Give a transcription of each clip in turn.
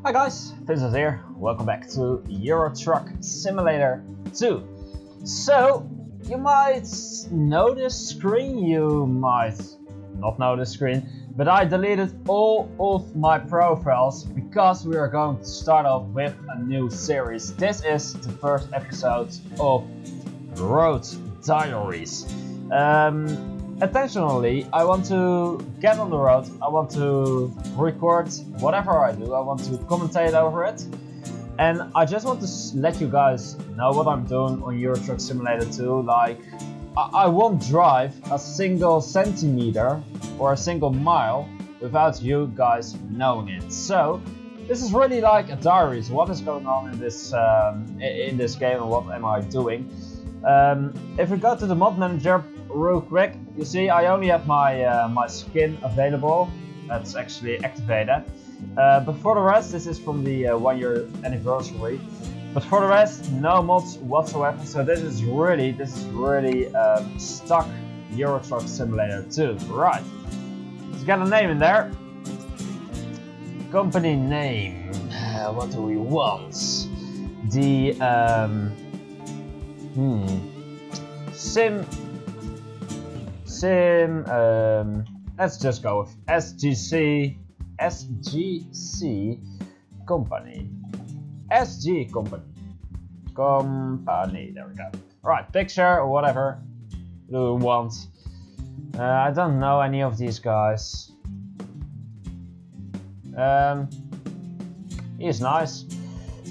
Hi guys, Vincent here. Welcome back to Euro Truck Simulator 2. So, you might know this screen, you might not know this screen, but I deleted all of my profiles because we are going to start off with a new series. This is the first episode of Road Diaries. Intentionally, I want to get on the road, I want to record whatever I do, I want to commentate over it. And I just want to let you guys know what I'm doing on Euro Truck Simulator 2. Like, I won't drive a single centimeter or a single mile without you guys knowing it. So, this is really like a diaries. What is going on in this game and what am I doing? If we go to the mod manager real quick, you see I only have my skin available. That's actually activated. But for the rest, this is from the 1 year anniversary. But for the rest, no mods whatsoever. So this is really stock Euro Truck Simulator 2. Right. Let's get a name in there. Company name. What do we want? The let's just go with SGC company. SG company, there we go. Right, picture or whatever you want. I don't know any of these guys. He's nice.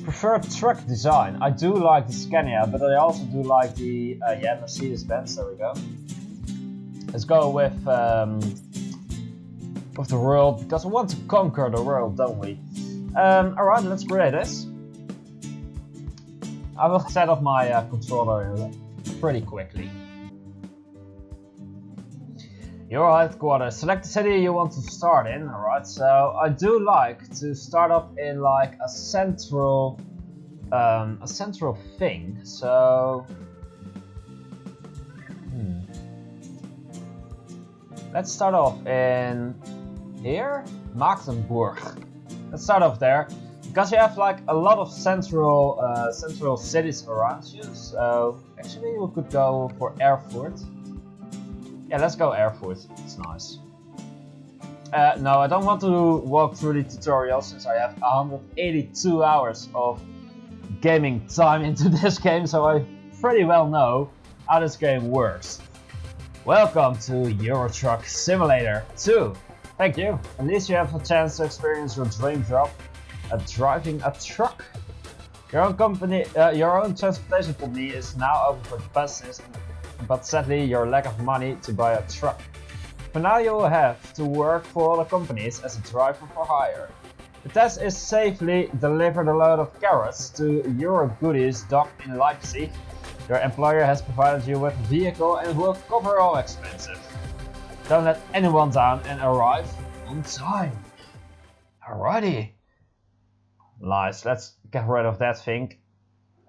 Preferred truck design. I do like the Scania, but I also do like the Mercedes-Benz. There we go. Let's go with the world, because we want to conquer the world, don't we? Alright, let's create this. I will set up my controller pretty quickly. Your headquarters. Select the city you want to start in. Alright, so I do like to start up in like a central thing. So let's start off in here, Magdeburg. Let's start off there because you have like a lot of central cities around you. So actually, we could go for Erfurt. Yeah, let's go Erfurt. It's nice. No, I don't want to walk through the tutorial since I have 182 hours of gaming time into this game, so I pretty well know how this game works. Welcome to Euro Truck Simulator 2. Thank you. At least you have a chance to experience your dream job at driving a truck. Your own transportation company is now open for business, but sadly your lack of money to buy a truck. For now you will have to work for other companies as a driver for hire. The task is safely deliver a load of carrots to Euro Goodies dock in Leipzig. Your employer has provided you with a vehicle and will cover all expenses. Don't let anyone down and arrive on time. Alrighty. Nice, let's get rid of that thing.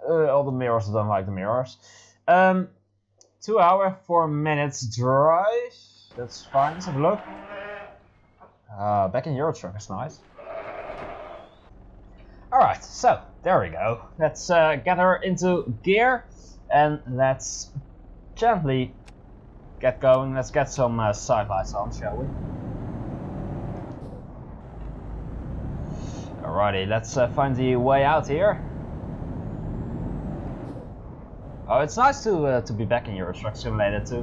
All the mirrors, I don't like the mirrors. 2 hours, 4 minutes drive. That's fine, let's have a look. Back in Euro Truck is nice. Alright, so there we go. Let's get her into gear and let's gently get going. Let's get some side lights on, shall we? Alrighty, let's find the way out here. Oh, it's nice to be back in Euro Truck Simulator 2.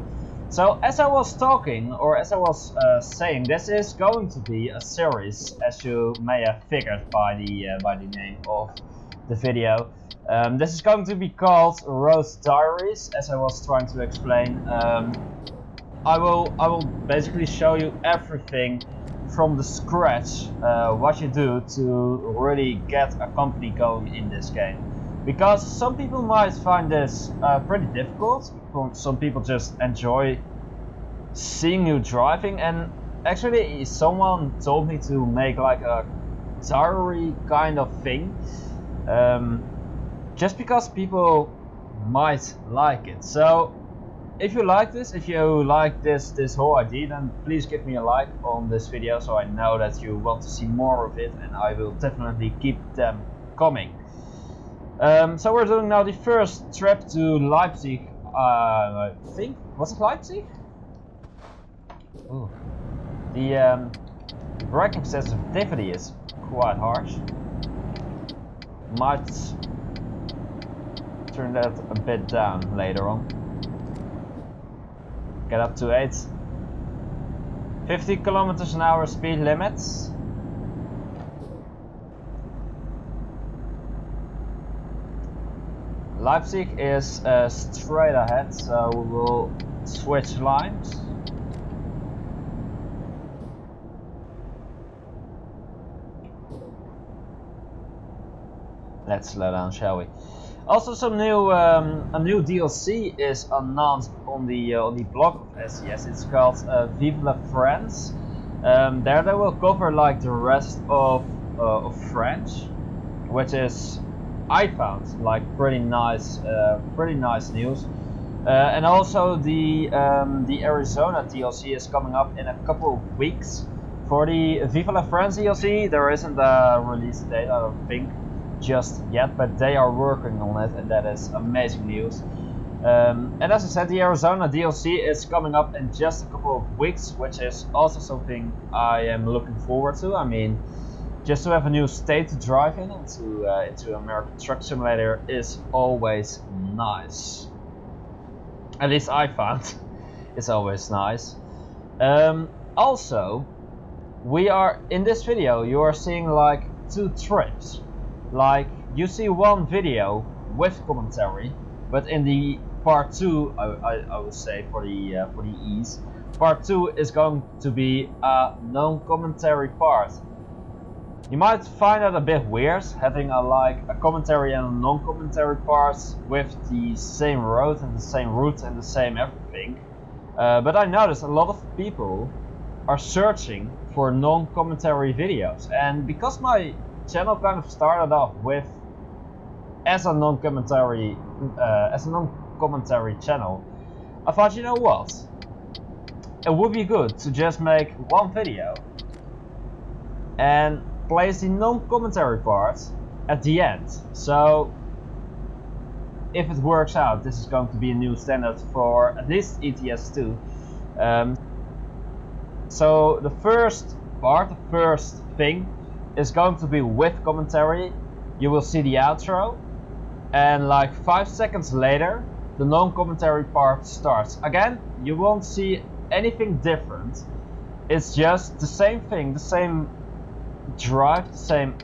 So, as I was talking, or as I was saying, this is going to be a series, as you may have figured by the name of the video. This is going to be called Road Diaries, as I was trying to explain. I will basically show you everything from the scratch, what you do to really get a company going in this game. Because some people might find this pretty difficult. Some people just enjoy seeing you driving, and actually someone told me to make like a diary kind of thing, just because people might like it. So if you like this whole idea, then please give me a like on this video so I know that you want to see more of it, and I will definitely keep them coming. So we're doing now the first trip to Leipzig. I think, was it Leipzig? Ooh. The braking sensitivity is quite harsh. Might turn that a bit down later on. Get up to 8. 50 kilometers an hour speed limits. Leipzig is straight ahead, so we will switch lines. Let's slow down, shall we? Also, some new a new DLC is announced on the blog of SES. It's called Vive la France. There they will cover like the rest of French, which is, I found, like pretty nice news. And also the Arizona DLC is coming up in a couple of weeks. For the Vive la France DLC, there isn't a release date, I don't think, just yet, but they are working on it, and that is amazing news. And as I said, the Arizona DLC is coming up in just a couple of weeks, which is also something I am looking forward to. I mean, just to have a new state to drive in into American Truck Simulator is always nice. At least I found it's always nice. Also, we are in this video. You are seeing like 2 trips. Like, you see one video with commentary, but in the part 2, I would say for the ease, part 2 is going to be a non-commentary part. You might find that a bit weird, having a commentary and a non-commentary part with the same road and the same route and the same everything. But I noticed a lot of people are searching for non-commentary videos, and because my channel kind of started off with as a non-commentary channel, I thought, you know what, it would be good to just make one video and place the non-commentary part at the end. So if it works out, this is going to be a new standard for at least ETS2. So the first part, the first thing, is going to be with commentary. You will see the outro, and like 5 seconds later the non-commentary part starts. Again, you won't see anything different. It's just the same thing, the same drive, the same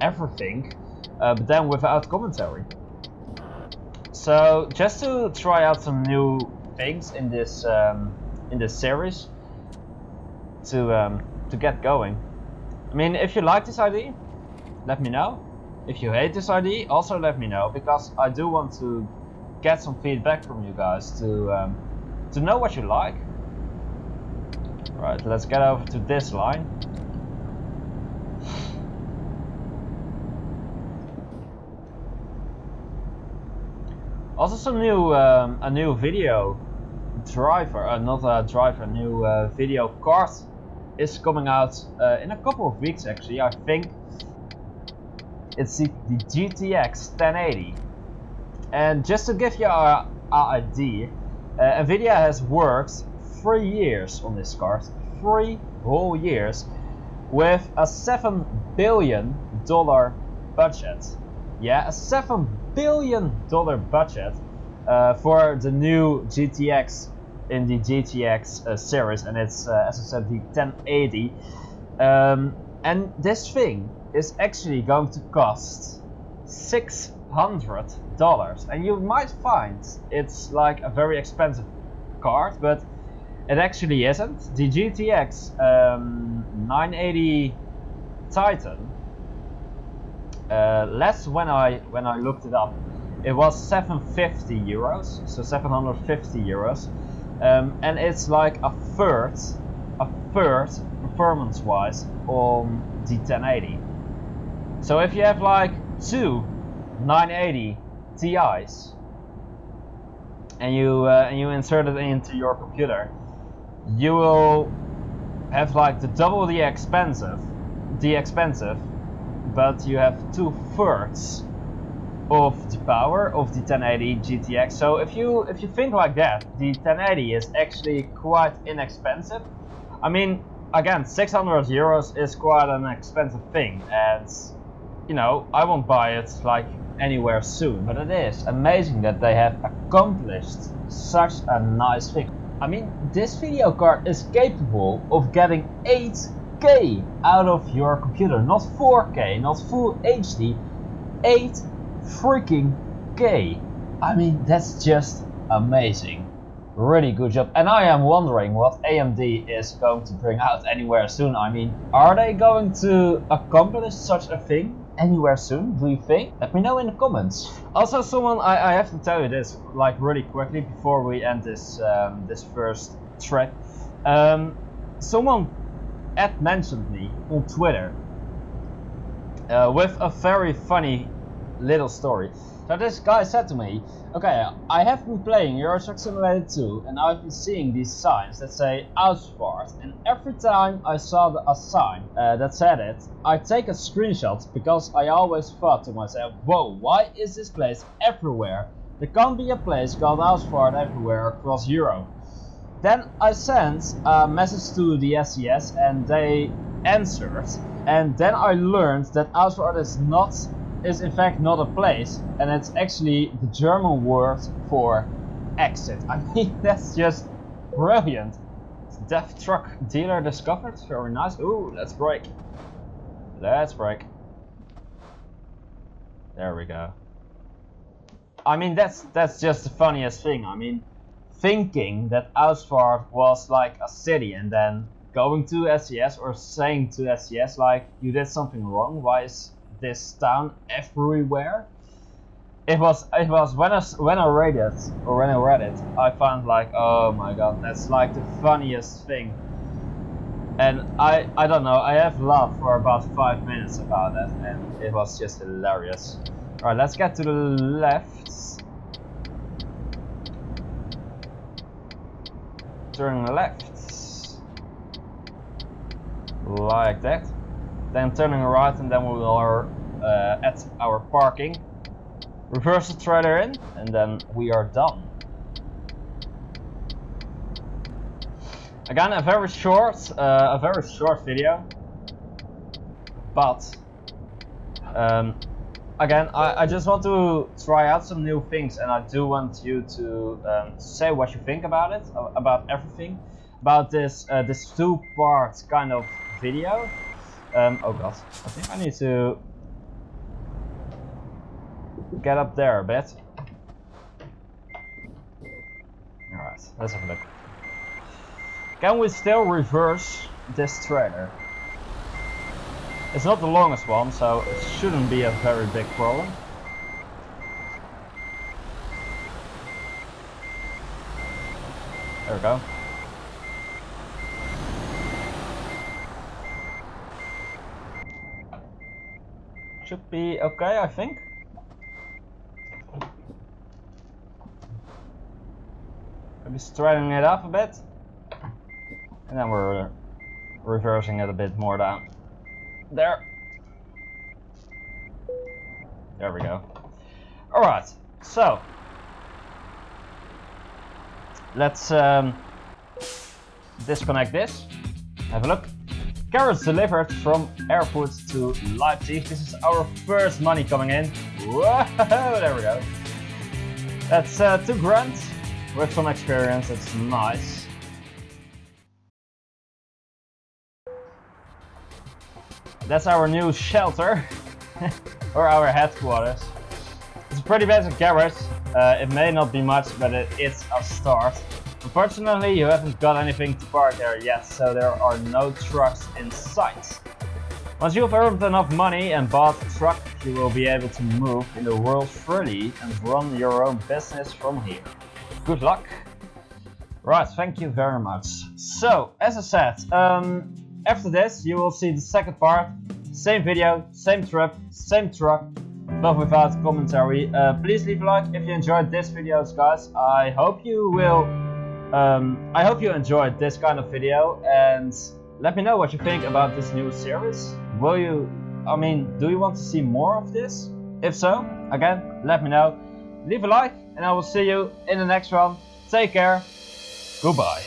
everything, but then without commentary. So just to try out some new things in this series to get going. I mean, if you like this idea, let me know. If you hate this idea, also let me know, because I do want to get some feedback from you guys to know what you like. Right, let's get over to this line. Also, some new a new video driver, not a driver, a new video card is coming out in a couple of weeks actually. I think it's the GTX 1080. And just to give you an idea, Nvidia has worked 3 years on this card, 3 whole years, with a $7 billion budget. Yeah, a $7 billion budget for the new GTX in the GTX series, and it's as I said, the 1080. And this thing is actually going to cost $600, and you might find it's like a very expensive card, but it actually isn't. The GTX 980 Titan, last when I looked it up, it was 750 euros, so 750 euros, and it's like a third performance-wise on the 1080. So if you have like 2 980 Ti's, and you insert it into your computer, you will have like double the expensive, but you have 2/3 of the power of the 1080 GTX. So if you think like that, the 1080 is actually quite inexpensive. I mean, again, 600 euros is quite an expensive thing, and you know, I won't buy it like anywhere soon. But it is amazing that they have accomplished such a nice thing. I mean, this video card is capable of getting 8K out of your computer, not 4K, not full HD, 8 freaking K. I mean, that's just amazing. Really good job. And I am wondering what AMD is going to bring out anywhere soon. I mean, are they going to accomplish such a thing anywhere soon, do you think? Let me know in the comments. Also, I have to tell you this like really quickly before we end this this first trip. Someone mentioned me on Twitter with a very funny little story. So this guy said to me, okay, I have been playing Euro Truck Simulator 2 and I've been seeing these signs that say Ausfahrt, and every time I saw a sign that said it, I take a screenshot because I always thought to myself, whoa, why is this place everywhere? There can't be a place called Ausfahrt everywhere across Europe. Then I sent a message to the SES and they answered, and then I learned that Ausfahrt is in fact not a place, and it's actually the German word for exit. I mean, that's just brilliant. Deaf truck dealer discovered, very nice. Ooh, let's brake. Let's brake. There we go. I mean, that's just the funniest thing. I mean, thinking that Ausfahrt was like a city and then going to SES or saying to SES like, you did something wrong, why is this town everywhere? It was when I read it, I found like, oh my god, that's like the funniest thing. And I don't know, I have laughed for about 5 minutes about that, and it was just hilarious. Alright, let's get to the left. Turn left. Like that. Then turning right, and then we are at our parking. Reverse the trailer in, and then we are done. Again, a very short video, but again, I just want to try out some new things, and I do want you to say what you think about it, about everything, about this this two-part kind of video. Oh god, I think I need to get up there a bit. Alright, let's have a look. Can we still reverse this trailer? It's not the longest one, so it shouldn't be a very big problem. There we go. Should be okay, I think. Maybe straightening it up a bit. And then we're reversing it a bit more down. There. There we go. Alright, so. Let's disconnect this. Have a look. Carrots delivered from airport to Leipzig. This is our first money coming in. Whoa, there we go. That's 2 grand with some experience. It's nice. That's our new shelter or our headquarters. It's a pretty basic garage. It may not be much, but it's a start. Unfortunately, you haven't got anything to park there yet, so there are no trucks in sight. Once you've earned enough money and bought a truck, you will be able to move in the world freely and run your own business from here. Good luck. Right, thank you very much. So, as I said, after this you will see the second part. Same video, same trip, same truck, but without commentary. Please leave a like if you enjoyed this video, guys. I hope you enjoyed this kind of video, and let me know what you think about this new series. Do you want to see more of this? If so, again, let me know. Leave a like, and I will see you in the next one. Take care. Goodbye.